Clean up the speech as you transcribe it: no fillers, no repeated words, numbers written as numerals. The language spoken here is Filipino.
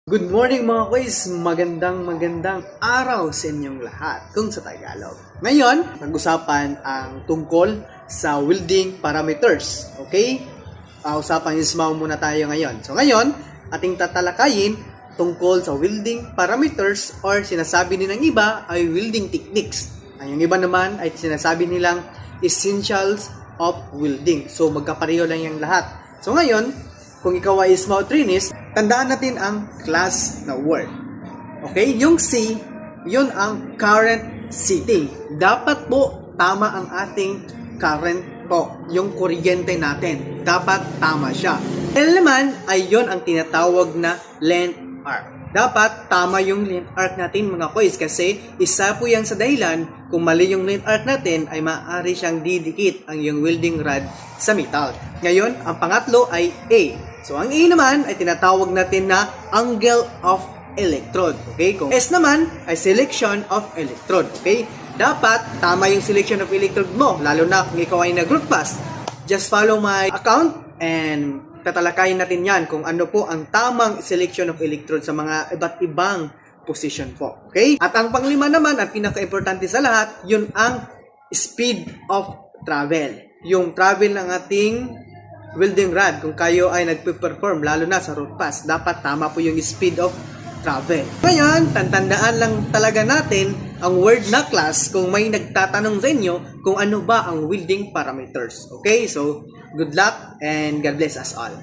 Good morning mga quiz! Magandang araw sa inyong lahat kung sa Tagalog. Ngayon, pag-usapan ang tungkol sa welding parameters. Okay? Usapan ismaw muna tayo ngayon. So ngayon, ating tatalakayin tungkol sa welding parameters or sinasabi nilang iba ay welding techniques. Ang iba naman ay sinasabi nilang essentials of welding. So magkapareho lang yung lahat. So ngayon, kung ikaw ay ismaw trainees, tandaan natin ang class na word. Okay? Yung C, yun ang current setting. Dapat po tama ang ating current po. Yung kuryente natin. Dapat tama siya. L naman ay yun ang tinatawag na length arc. Dapat tama yung length arc natin mga quiz kasi isa po yan sa dahilan kung mali yung length arc natin ay maaari siyang didikit ang yung welding rod sa metal. Ngayon, ang pangatlo ay A. So, ang A naman ay tinatawag natin na angle of electrode. Okay? Kung S naman ay selection of electrode. Okay? Dapat tama yung selection of electrode mo, lalo na kung ikaw ay nag-root pass. Just follow my account and tatalakayin natin yan kung ano po ang tamang selection of electrode sa mga iba't ibang position po. Okay? At ang panglima naman, ang pinaka-importante sa lahat, yun ang speed of travel. Yung travel ng ating welding rod, kung kayo ay nagpe-perform, lalo na sa root pass, dapat tama po yung speed of travel. Ngayon, tandaan lang talaga natin ang word na class kung may nagtatanong sa inyo kung ano ba ang welding parameters. Okay? So, good luck and God bless us all.